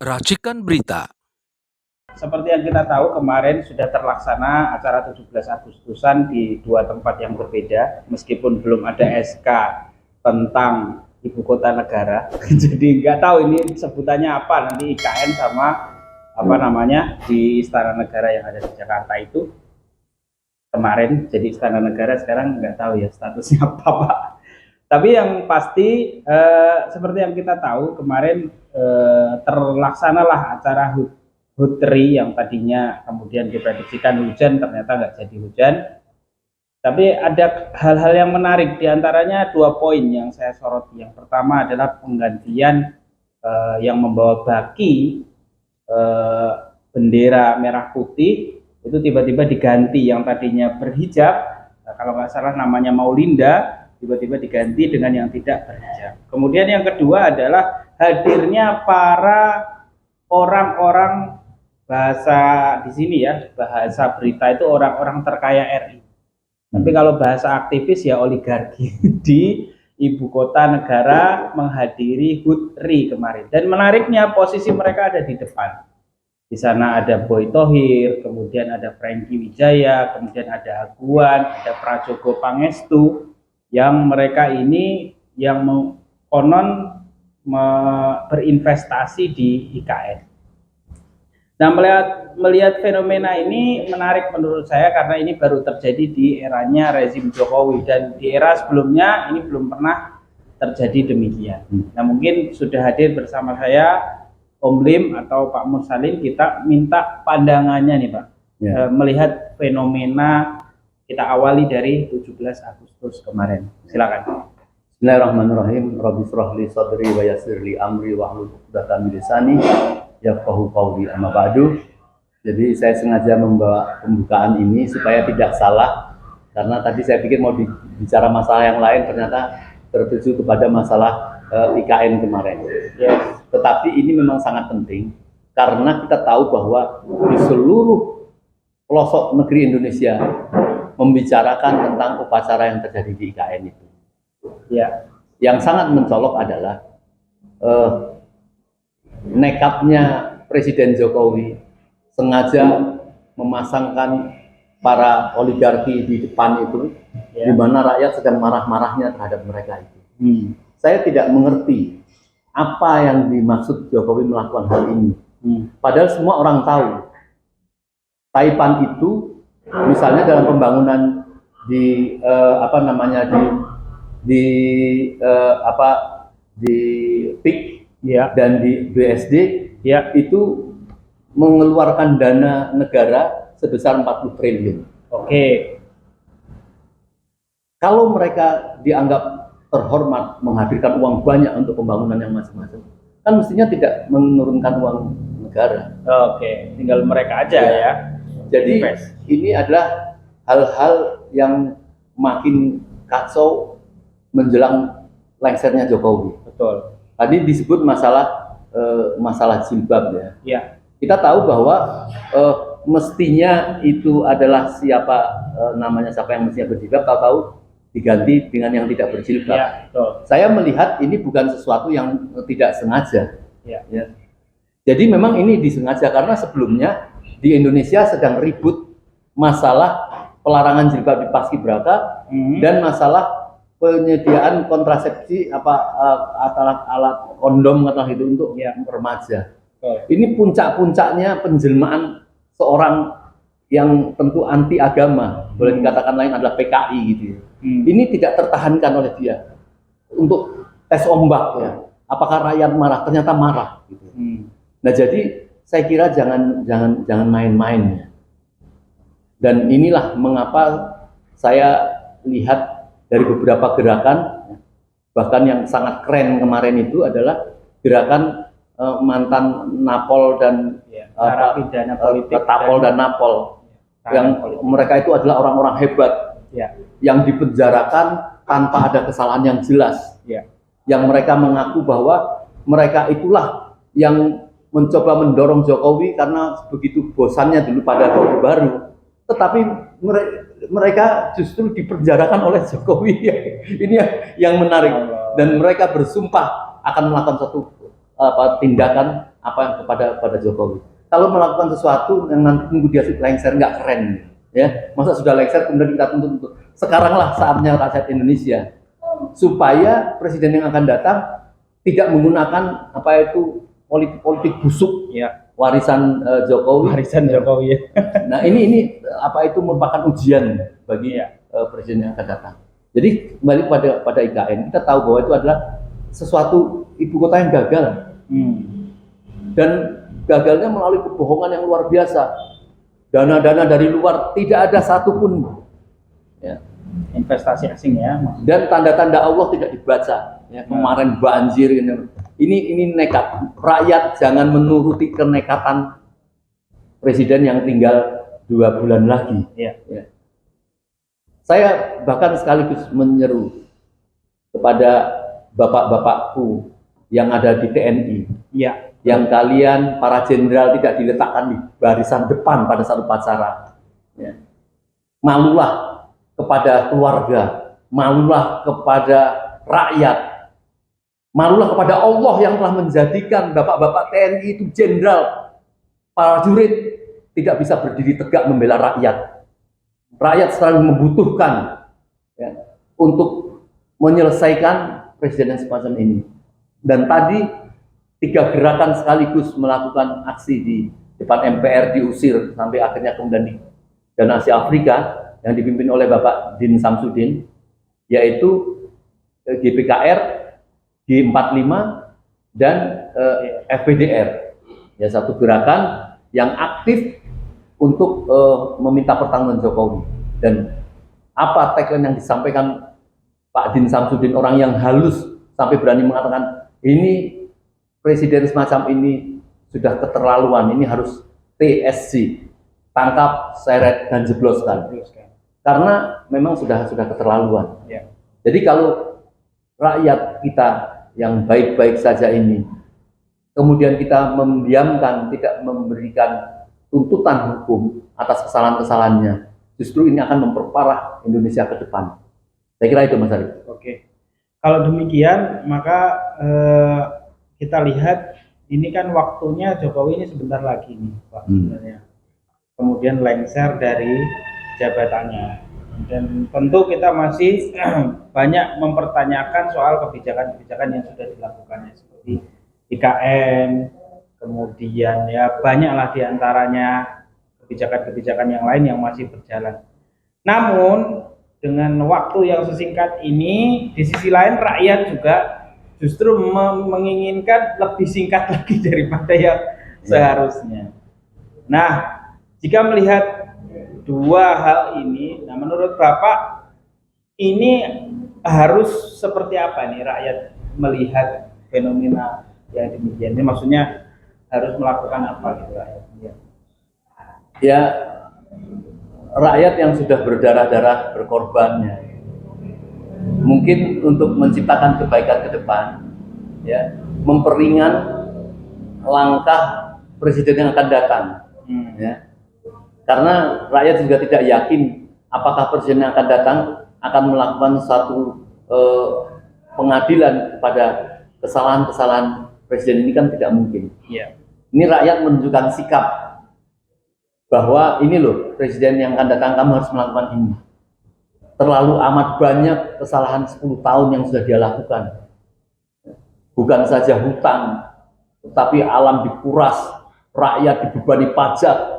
Racikan Berita. Seperti yang kita tahu, kemarin sudah terlaksana acara 17 Agustusan di dua tempat yang berbeda, meskipun belum ada SK tentang ibu kota negara. Jadi nggak tahu ini sebutannya apa, nanti IKN sama di Istana Negara yang ada di Jakarta itu kemarin jadi Istana Negara, sekarang nggak tahu ya statusnya apa Pak. Tapi yang pasti seperti yang kita tahu kemarin terlaksanalah acara HUT RI yang tadinya kemudian diprediksikan hujan, ternyata nggak jadi hujan. Tapi ada hal-hal yang menarik, diantaranya dua poin yang saya soroti. Yang pertama adalah penggantian yang membawa baki bendera merah putih itu tiba-tiba diganti, yang tadinya berhijab, kalau nggak salah namanya Maulinda, tiba-tiba diganti dengan yang tidak berhijab. Kemudian yang kedua adalah hadirnya para orang-orang, bahasa di sini ya, bahasa berita itu orang-orang terkaya RI. Tapi kalau bahasa aktivis ya oligarki di ibu kota negara menghadiri HUT RI kemarin. Dan menariknya posisi mereka ada di depan. Di sana ada Boy Thohir, kemudian ada Franky Wijaya, kemudian ada Aguan, ada Prajogo Pangestu, yang mereka ini yang konon berinvestasi di IKN. Nah, melihat fenomena ini menarik menurut saya karena ini baru terjadi di eranya rezim Jokowi, dan di era sebelumnya ini belum pernah terjadi demikian. Nah, mungkin sudah hadir bersama saya Om Lim atau Pak Mursalin, kita minta pandangannya nih Pak, melihat fenomena, kita awali dari 17 Agustus kemarin. Silakan. Bismillahirrahmanirrahim. Rabbi shrah li sadri wa yassir li amri wahlul 'uqdatam min lisani yafqahu qawli, amma ba'du. Jadi saya sengaja membawa pembukaan ini supaya tidak salah, karena tadi saya pikir mau bicara masalah yang lain, ternyata tertuju kepada masalah IKN kemarin. Tetapi ini memang sangat penting karena kita tahu bahwa di seluruh pelosok negeri Indonesia membicarakan tentang upacara yang terjadi di IKN itu. Ya, yang sangat mencolok adalah nekatnya Presiden Jokowi sengaja memasangkan para oligarki di depan itu, di mana rakyat sedang marah-marahnya terhadap mereka itu. Saya tidak mengerti apa yang dimaksud Jokowi melakukan hal ini. Padahal semua orang tahu Taipan itu, misalnya dalam pembangunan di di PIK dan di BSD itu mengeluarkan dana negara sebesar 40 triliun. Oke. Kalau mereka dianggap terhormat menghadirkan uang banyak untuk pembangunan yang macam-macam, kan mestinya tidak menurunkan uang negara. Oke, tinggal mereka aja ya. Jadi ini adalah hal-hal yang makin kacau menjelang lengsernya Jokowi. Betul. Tadi disebut masalah jilbab ya. Iya. Kita tahu bahwa mestinya itu adalah siapa yang mestinya berjilbab, tahu-tahu diganti dengan yang tidak berjilbab. Ya, saya melihat ini bukan sesuatu yang tidak sengaja. Ya. Jadi memang ini disengaja karena sebelumnya di Indonesia sedang ribut masalah pelarangan jilbab di paskibraka dan masalah penyediaan kontrasepsi alat kondom itu untuk remaja. Ini puncak-puncaknya penjelmaan seorang yang tentu anti agama, boleh dikatakan lain adalah PKI gitu. Ini tidak tertahankan oleh dia untuk tes ombak ya. Apakah rakyat marah? Ternyata marah gitu. Nah, jadi saya kira jangan main-main ya. Dan inilah mengapa saya lihat dari beberapa gerakan, bahkan yang sangat keren kemarin itu adalah gerakan mantan Napol dan narapidana politik, Tapol dan Napol, yang mereka itu adalah orang-orang hebat yang dipenjarakan tanpa ada kesalahan yang jelas, yang mereka mengaku bahwa mereka itulah yang mencoba mendorong Jokowi karena begitu bosannya dulu pada Orde Baru, tetapi mereka justru dipenjarakan oleh Jokowi. Ini yang menarik, dan mereka bersumpah akan melakukan suatu tindakan apa yang kepada Jokowi. Kalau melakukan sesuatu yang nanti tunggu dia lengser nggak keren, ya. Masa sudah lengser kemudian kita tuntut untuk sekaranglah saatnya rakyat Indonesia supaya presiden yang akan datang tidak menggunakan apa itu politik busuk, Ya. warisan Jokowi. Warisan Jokowi. Ya. Nah ini apa itu merupakan ujian bagi presiden yang akan datang. Jadi kembali pada IKN, kita tahu bahwa itu adalah sesuatu ibu kota yang gagal. Dan gagalnya melalui kebohongan yang luar biasa. Dana-dana dari luar tidak ada satupun. Ya. Investasi asing ya. Dan tanda-tanda Allah tidak dibaca. Ya, kemarin banjir ini nekat. Rakyat jangan menuruti kenekatan presiden yang tinggal 2 bulan lagi. Ya. Ya. Saya bahkan sekaligus menyeru kepada bapak-bapakku yang ada di TNI. Ya. Yang kalian para jenderal tidak diletakkan di barisan depan pada saat upacara. Ya. Malulah kepada keluarga, malulah kepada rakyat, malulah kepada Allah yang telah menjadikan bapak-bapak TNI itu jenderal, para jurid tidak bisa berdiri tegak membela rakyat. Rakyat selalu membutuhkan ya, untuk menyelesaikan presiden yang semacam ini. Dan tadi 3 gerakan sekaligus melakukan aksi di depan MPR diusir sampai akhirnya kemudian di dan Asia Afrika yang dipimpin oleh Bapak Din Samsudin, yaitu GPKR, G45 dan FPDR. Ya, satu gerakan yang aktif untuk meminta pertanggung jawaban Jokowi. Dan apa tagline yang disampaikan Pak Din Samsudin, orang yang halus sampai berani mengatakan ini presiden semacam ini sudah keterlaluan, ini harus TSC, tangkap, seret, dan jebloskan. Karena memang sudah keterlaluan. Ya. Jadi kalau rakyat kita yang baik-baik saja ini, kemudian kita memdiamkan, tidak memberikan tuntutan hukum atas kesalahan-kesalahannya, justru ini akan memperparah Indonesia ke depan. Saya kira itu, Mas Ari. Oke. Kalau demikian, maka kita lihat ini kan waktunya Jokowi ini sebentar lagi nih, Pak. Sebenarnya. Kemudian lengser dari jabatannya. Dan tentu kita masih banyak mempertanyakan soal kebijakan-kebijakan yang sudah dilakukannya seperti IKN, kemudian ya banyaklah diantaranya kebijakan-kebijakan yang lain yang masih berjalan. Namun dengan waktu yang sesingkat ini, di sisi lain rakyat juga justru menginginkan lebih singkat lagi daripada yang seharusnya. Nah, jika melihat 2 hal ini, nah menurut Bapak ini harus seperti apa nih rakyat melihat fenomena yang demikian? Ini maksudnya harus melakukan apa gitu rakyat? Ya, rakyat yang sudah berdarah-darah berkorbannya, mungkin untuk menciptakan kebaikan ke depan, ya, memperingan langkah presiden yang akan datang, ya. Karena rakyat juga tidak yakin apakah presiden yang akan datang akan melakukan satu pengadilan kepada kesalahan-kesalahan presiden ini, kan tidak mungkin. Yeah. Ini rakyat menunjukkan sikap bahwa ini loh presiden yang akan datang, kamu harus melakukan ini. Terlalu amat banyak kesalahan 10 tahun yang sudah dia lakukan. Bukan saja hutang, tetapi alam dikuras, rakyat dibebani pajak.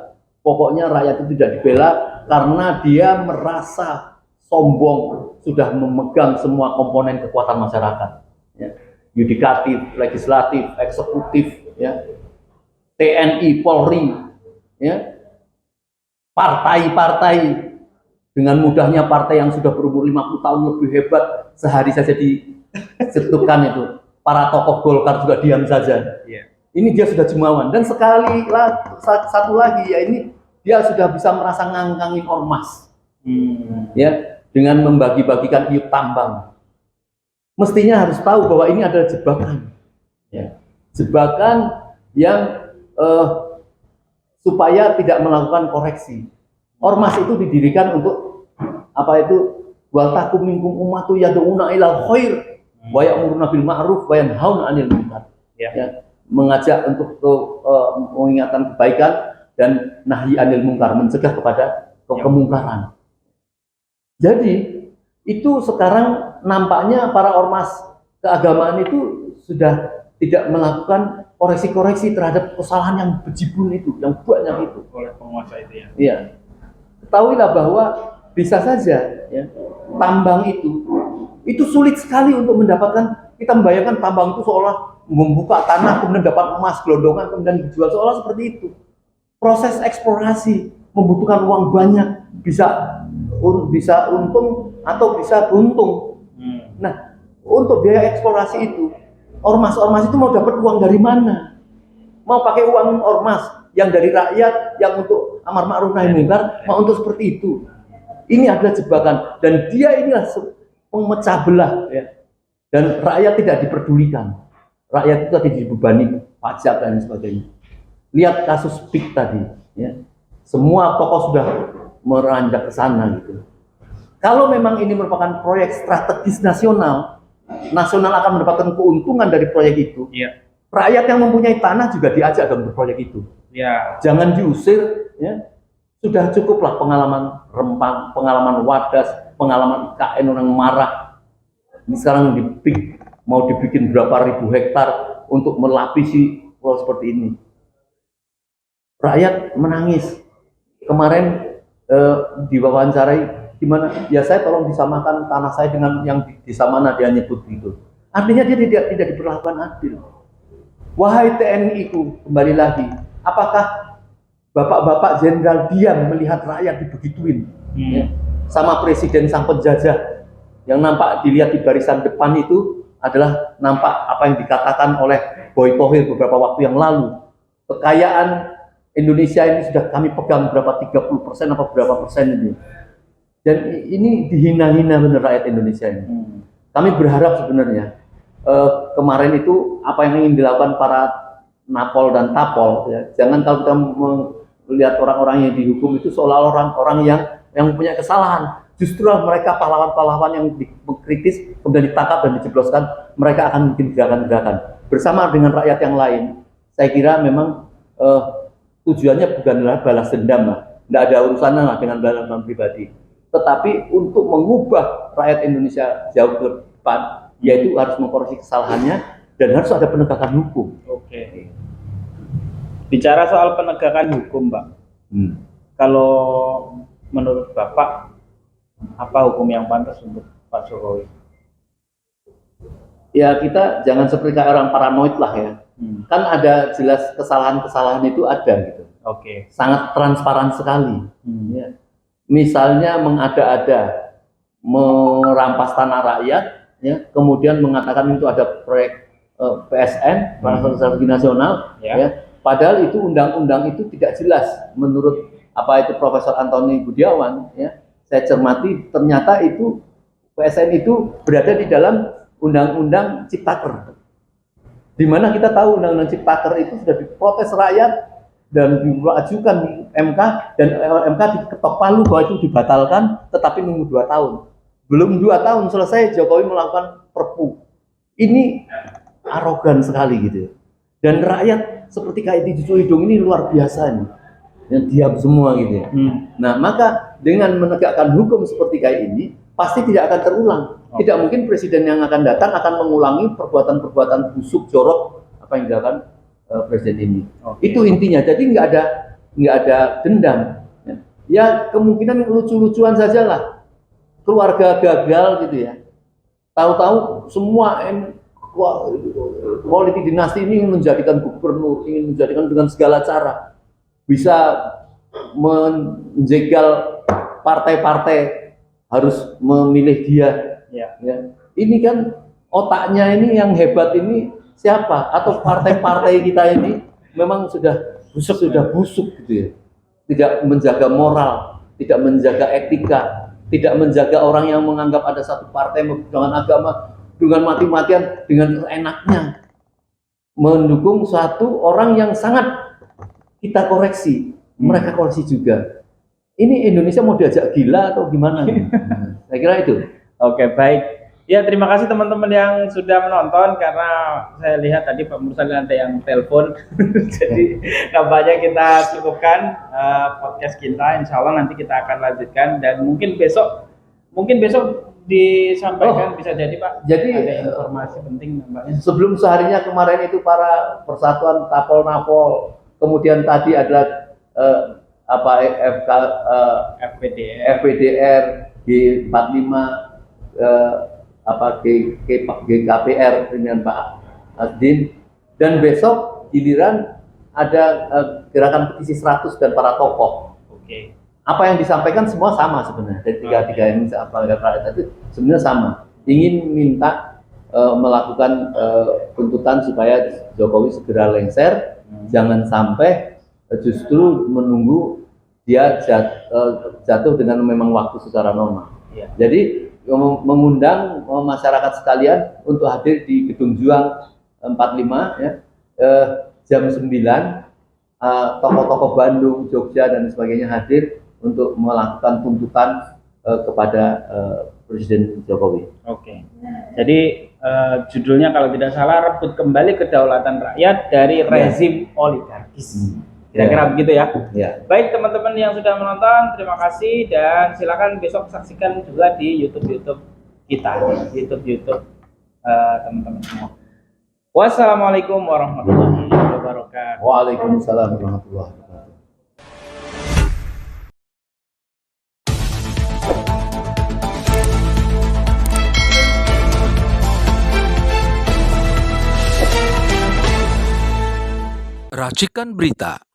Pokoknya rakyat itu tidak dibela karena dia merasa sombong sudah memegang semua komponen kekuatan masyarakat. Ya. Yudikatif, legislatif, eksekutif, ya. TNI, Polri, ya. Partai-partai. Dengan mudahnya partai yang sudah berumur 50 tahun lebih hebat, sehari saja dicetukan itu. Para tokoh Golkar juga diam saja. Yeah. Ini dia sudah jumawan. Dan satu lagi, ya ini dia sudah bisa merasa ngangkangin ormas. Ya, dengan membagi-bagikan iup tambang. Mestinya harus tahu bahwa ini adalah jebakan. Ya. Jebakan yang supaya tidak melakukan koreksi. Ormas itu didirikan untuk apa itu? Wal takum minkum ummatu yad'una ilal khair wa ya'muruna bil ma'ruf wa yanhauna 'anil munkar. Ya. Ya. mengajak untuk mengingatkan kebaikan, dan nahi anil mungkar, mencegah kepada kemungkaran. Jadi itu sekarang nampaknya para ormas keagamaan itu sudah tidak melakukan koreksi-koreksi terhadap kesalahan yang bejibun itu, yang banyak itu oleh penguasa itu ya. Iya. Ketahuilah bahwa bisa saja ya, tambang itu sulit sekali untuk mendapatkan. Kita membayangkan tambang itu seolah membuka tanah kemudian dapat emas gelondongan kemudian dijual, seolah seperti itu. Proses eksplorasi membutuhkan uang banyak, bisa untung atau bisa buntung. Nah, untuk biaya eksplorasi itu, ormas-ormas itu mau dapat uang dari mana? Mau pakai uang ormas yang dari rakyat, yang untuk amar ma'ruf nahi munkar, mau untuk seperti itu. Ini adalah jebakan, dan dia inilah pemecah belah ya. Dan rakyat tidak diperdulikan. Rakyat itu tadi dibebani pajak dan sebagainya. Lihat kasus PIK tadi ya. Semua tokoh sudah meranjak ke sana gitu. Kalau memang ini merupakan proyek strategis nasional akan mendapatkan keuntungan dari proyek itu. Iya. Rakyat yang mempunyai tanah juga diajak dalam proyek itu. Ya. Jangan diusir ya. Sudah cukuplah pengalaman Rempang, pengalaman Wadas, pengalaman IKN orang marah. Ini sekarang di PIK mau dibikin berapa ribu hektar untuk melapisi pulau seperti ini. Rakyat menangis. Kemarin diwawancarai gimana? Ya saya tolong disamakan tanah saya dengan yang di desa mana, dia nyebut gitu. Artinya dia tidak diperlakukan adil. Wahai TNI ku, kembali lagi, apakah bapak-bapak jenderal diam melihat rakyat dibegituin? Ya? Sama presiden sang penjajah, yang nampak dilihat di barisan depan itu adalah nampak apa yang dikatakan oleh Boy Tohir beberapa waktu yang lalu. Kekayaan Indonesia ini sudah kami pegang berapa 30% apa berapa persen ini. Dan ini dihina-hina benar rakyat Indonesia ini. Kami berharap sebenarnya kemarin itu apa yang ingin dilakukan para napol dan tapol ya. Jangan kalau kita melihat orang-orang yang dihukum itu seolah orang-orang yang punya kesalahan. Justru mereka pahlawan-pahlawan yang dikritis kemudian ditangkap dan dijebloskan, mereka akan bikin gerakan-gerakan bersama dengan rakyat yang lain. Saya kira memang tujuannya bukanlah balas dendam lah, tidak ada urusannya lah dengan balas dendam pribadi, tetapi untuk mengubah rakyat Indonesia jauh ke depan, yaitu harus mengkoreksi kesalahannya dan harus ada penegakan hukum. Oke. Bicara soal penegakan hukum, Pak. Kalau menurut Bapak, apa hukum yang pantas untuk Pak Jokowi? Ya kita jangan seperti kayak orang paranoid lah ya. Kan ada jelas kesalahan-kesalahan itu ada gitu. Oke. Sangat transparan sekali. Ya. Misalnya mengada-ada, merampas tanah rakyat, ya, kemudian mengatakan itu ada proyek PSN, Platform Strategi Nasional, ya. Padahal itu undang-undang itu tidak jelas menurut apa itu Profesor Antoni Budiawan, ya. Saya cermati ternyata itu PSN itu berada di dalam Undang-Undang Ciptaker, di mana kita tahu Undang-Undang Ciptaker itu sudah diprotes rakyat dan diajukan di MK, dan MK diketok palu bahwa itu dibatalkan, tetapi nunggu 2 tahun. Belum 2 tahun selesai Jokowi melakukan Perpu. Ini arogan sekali gitu. Dan rakyat seperti kayak di Cucu Hidung ini luar biasa nih, yang diam semua gitu ya. Nah maka dengan menegakkan hukum seperti kayak ini pasti tidak akan terulang. Tidak mungkin presiden yang akan datang akan mengulangi perbuatan-perbuatan busuk jorok apa yang dilakukan presiden ini. Itu intinya. Jadi nggak ada dendam. Ya kemungkinan lucu-lucuan sajalah. Keluarga gagal gitu ya. Tahu-tahu semua politik dinasti ini ingin menjadikan gubernur, ingin menjadikan dengan segala cara, bisa menjegal partai-partai harus memilih dia. Ya. Ini kan otaknya ini yang hebat ini siapa? Atau partai-partai kita ini memang sudah busuk gitu ya. Tidak menjaga moral, tidak menjaga etika, tidak menjaga orang yang menganggap ada satu partai dengan agama dengan mati-matian dengan enaknya mendukung satu orang yang sangat kita koreksi, mereka koreksi juga. Ini Indonesia mau diajak gila atau gimana? Saya kira itu. Oke, baik. Ya, terima kasih teman-teman yang sudah menonton, karena saya lihat tadi Pak Mursal ada yang telepon. Jadi nampaknya kita cukupkan podcast kita. Insya Allah nanti kita akan lanjutkan, dan mungkin besok disampaikan, bisa jadi Pak. Jadi ada informasi penting nampaknya. Sebelum seharinya kemarin itu para persatuan tapol-napol, kemudian tadi ada FPDR, G45, GKPR dengan Pak Asdin, dan besok giliran ada gerakan petisi 100 dan para tokoh. Oke. Apa yang disampaikan semua sama sebenarnya dari tiga ini, rakyat itu sebenarnya sama, ingin minta melakukan tuntutan supaya Jokowi segera lengser, jangan sampai justru menunggu dia jatuh dengan memang waktu secara normal. Ya. Jadi mengundang masyarakat sekalian untuk hadir di Gedung Juang 45 ya, jam 9, tokoh-tokoh Bandung, Jogja dan sebagainya hadir untuk melakukan tuntutan kepada Presiden Jokowi. Oke. Jadi judulnya kalau tidak salah, rebut kembali kedaulatan rakyat dari rezim oligarkis. Kira-kira begitu ya. Ya. Baik teman-teman yang sudah menonton, terima kasih, dan silakan besok saksikan juga di YouTube kita, YouTube teman-teman semua. Wassalamualaikum warahmatullahi wabarakatuh. Waalaikumsalam warahmatullahi wabarakatuh. Racikan Berita